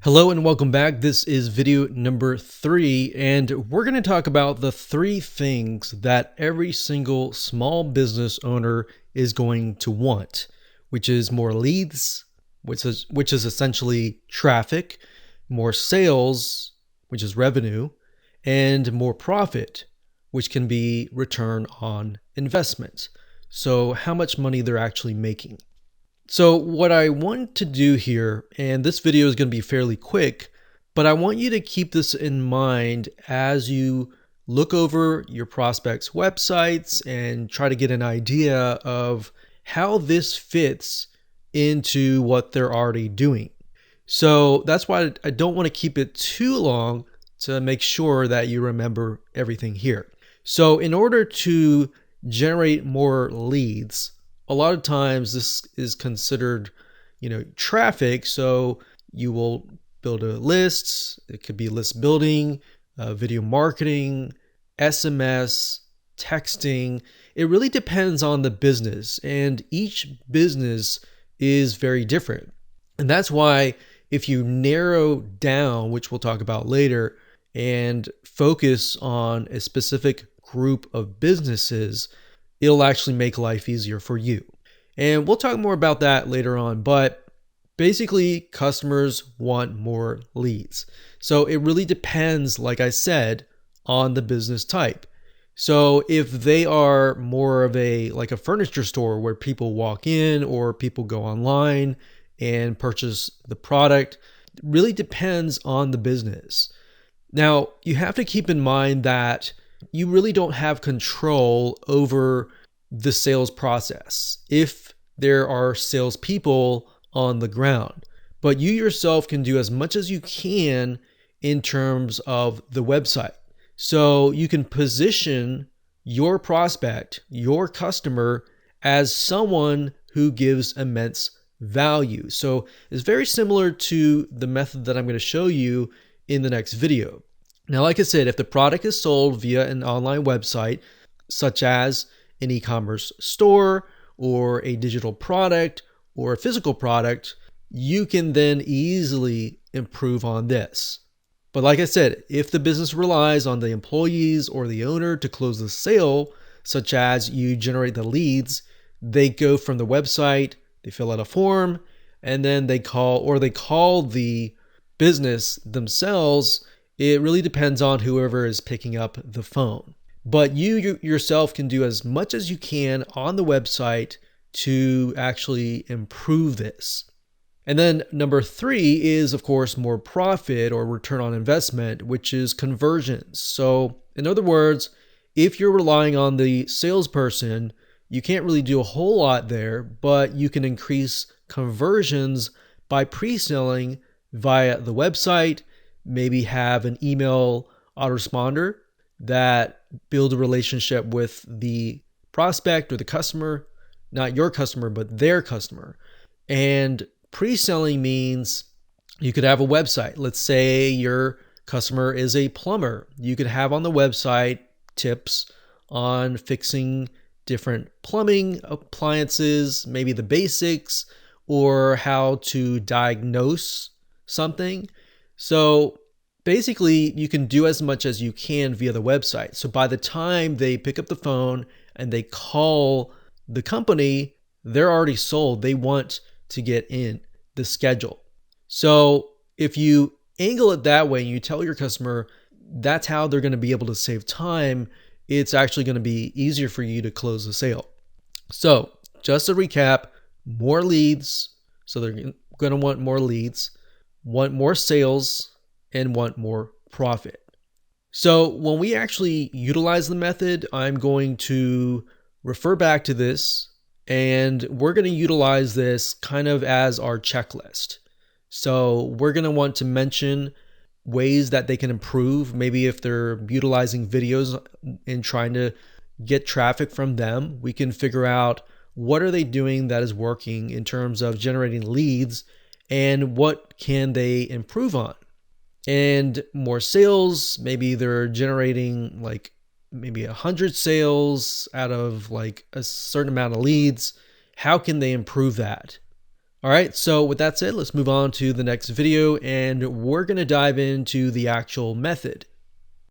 Hello and welcome back. This is video number 3, and we're going to talk about the 3 things that every single small business owner is going to want, which is more leads, which is essentially traffic, more sales, which is revenue, and more profit, which can be return on investment. So how much money they're actually making. So what I want to do here, and this video is going to be fairly quick, but I want you to keep this in mind as you look over your prospects' websites and try to get an idea of how this fits into what they're already doing. So that's why I don't want to keep it too long to make sure that you remember everything here. So in order to generate more leads, a lot of times this is considered, traffic. So you will build a list. It could be list building, video marketing, SMS, texting. It really depends on the business, and each business is very different. And that's why if you narrow down, which we'll talk about later, and focus on a specific group of businesses, it'll actually make life easier for you. And we'll talk more about that later on, but basically customers want more leads. So it really depends, like I said, on the business type. So if they are more of like a furniture store where people walk in or people go online and purchase the product, it really depends on the business. Now, you have to keep in mind that you really don't have control over the sales process if there are salespeople on the ground. But you yourself can do as much as you can in terms of the website. So you can position your prospect, your customer, as someone who gives immense value. So it's very similar to the method that I'm going to show you in the next video. Now, like I said, if the product is sold via an online website, such as an e-commerce store or a digital product or a physical product, you can then easily improve on this. But like I said, if the business relies on the employees or the owner to close the sale, such as you generate the leads, they go from the website, they fill out a form, and then they call the business themselves. It really depends on whoever is picking up the phone. But you yourself can do as much as you can on the website to actually improve this. And then number 3 is, of course, more profit or return on investment, which is conversions. So in other words, if you're relying on the salesperson, you can't really do a whole lot there, but you can increase conversions by pre-selling via the website. Maybe have an email autoresponder that build a relationship with the prospect or the customer, not your customer, but their customer. And pre-selling means you could have a website. Let's say your customer is a plumber. You could have on the website tips on fixing different plumbing appliances, maybe the basics, or how to diagnose something. So basically, you can do as much as you can via the website. So by the time they pick up the phone and they call the company, they're already sold. They want to get in the schedule. So if you angle it that way and you tell your customer that's how they're going to be able to save time, it's actually going to be easier for you to close the sale. So just to recap, more leads. So they're going to want more leads, want more sales, and want more profit. So when we actually utilize the method, I'm going to refer back to this, and we're going to utilize this kind of as our checklist. So we're going to want to mention ways that they can improve. Maybe if they're utilizing videos and trying to get traffic from them, we can figure out what are they doing that is working in terms of generating leads and what can they improve on. And more sales, maybe they're generating like maybe 100 sales out of like a certain amount of leads. How can they improve that? All right, so with that said, let's move on to the next video, and we're going to dive into the actual method.